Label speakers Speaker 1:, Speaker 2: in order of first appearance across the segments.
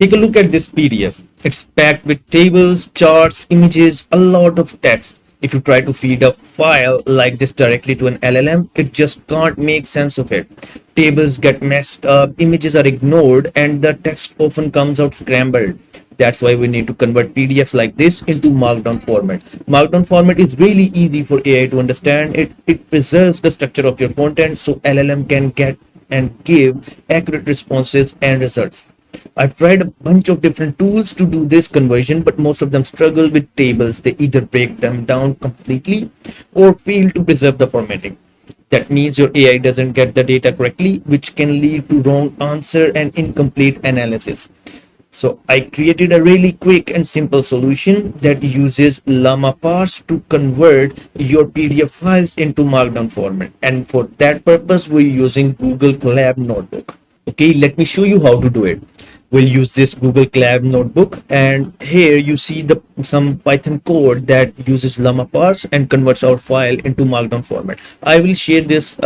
Speaker 1: Take a look at this PDF. It's packed with tables, charts, images, a lot of text. If you try to feed a file like this directly to an LLM, it just can't make sense of it. Tables get messed up, images are ignored, and the text often comes out scrambled. That's why we need to convert PDFs like this into Markdown format. Markdown format is really easy for AI to understand. It preserves the structure of your content so LLM can get and give accurate responses and results. I've tried a bunch of different tools to do this conversion, but most of them struggle with tables. They either break them down completely or fail to preserve the formatting. That means your AI doesn't get the data correctly, which can lead to wrong answer and incomplete analysis. So I created a really quick and simple solution that uses LlamaParse to convert your PDF files into Markdown format. And for that purpose, we're using Google Colab notebook. Okay, let me show you how to do it. We'll use this Google Colab notebook, and here you see some Python code that uses LlamaParse and converts our file into Markdown format. I will share this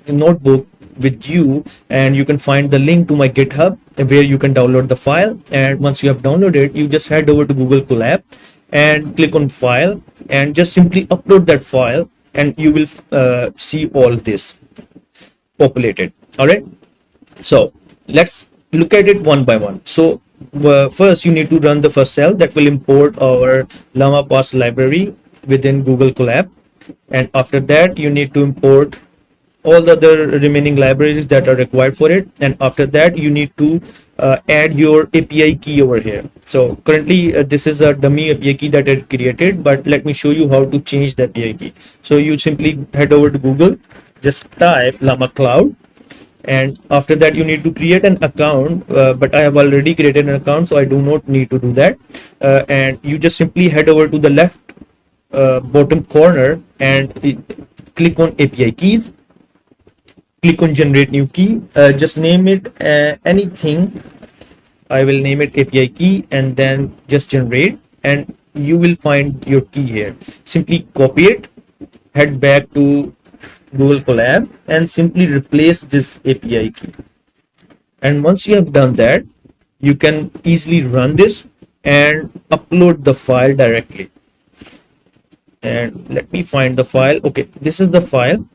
Speaker 1: notebook with you, and you can find the link to my GitHub where you can download the file. And once you have downloaded, you just head over to Google Colab and click on file and just simply upload that file, and you will see all this populated. All right, so let's look at it one by one. So first you need to run the first cell that will import our LlamaParse library within Google Colab, and after that you need to import all the other remaining libraries that are required for it, and after that you need to add your API key over here. So currently this is a dummy API key that I created, but let me show you how to change that API key. So you simply head over to Google, just type Llama Cloud, and after that you need to create an account, but I have already created an account, so I do not need to do that. And you just simply head over to the left bottom corner and click on API keys, click on generate new key, just name it anything. I will name it API key, and then just generate, and you will find your key here. Simply copy it, head back to Google Colab, and simply replace this API key. And once you have done that, you can easily run this and upload the file directly. And let me find the file. Okay, this is the file,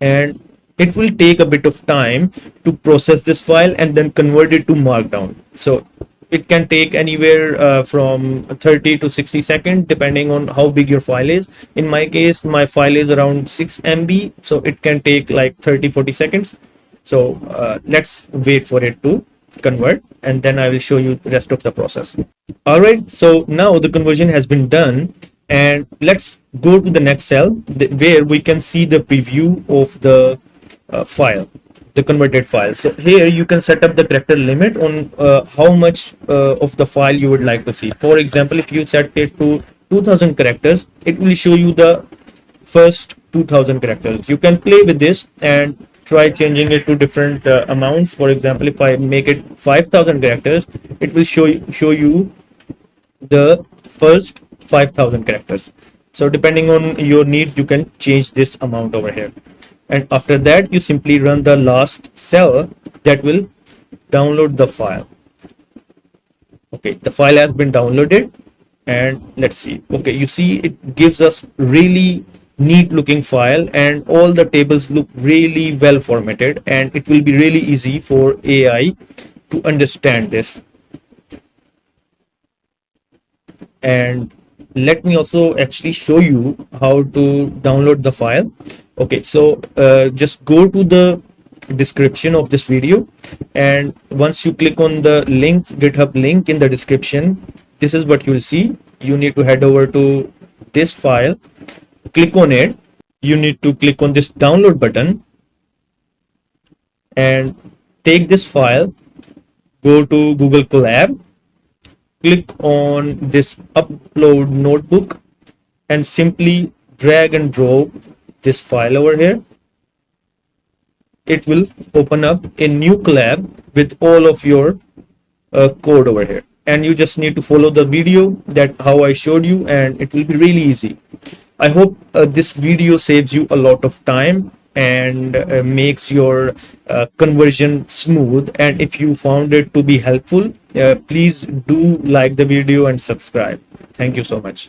Speaker 1: and it will take a bit of time to process this file and then convert it to Markdown. So it can take anywhere from 30 to 60 seconds depending on how big your file is. In my case, my file is around 6 MB, so it can take like 30-40 seconds. So let's wait for it to convert, and then I will show you the rest of the process. All right, so now the conversion has been done, and let's go to the next cell where we can see the preview of the file, the converted file. So here you can set up the character limit on how much of the file you would like to see. For example, if you set it to 2000 characters, it will show you the first 2000 characters. You can play with this and try changing it to different amounts. For example, if I make it 5000 characters, it will show you the first 5000 characters. So depending on your needs, you can change this amount over here. And after that, you simply run the last cell that will download the file. Okay, the file has been downloaded, and let's see. Okay, you see it gives us really neat looking file, and all the tables look really well formatted, and it will be really easy for AI to understand this. And let me also actually show you how to download the file. Okay, so just go to the description of this video, and once you click on the link, GitHub link in the description, this is what you will see. You need to head over to this file, click on it. You need to click on this download button and take this file, go to Google Colab, click on this upload notebook, and simply drag and drop this file over here. It will open up a new collab with all of your code over here, and you just need to follow the video that how I showed you, and it will be really easy. I hope this video saves you a lot of time and makes your conversion smooth. And if you found it to be helpful, Please do like the video and subscribe. Thank you so much.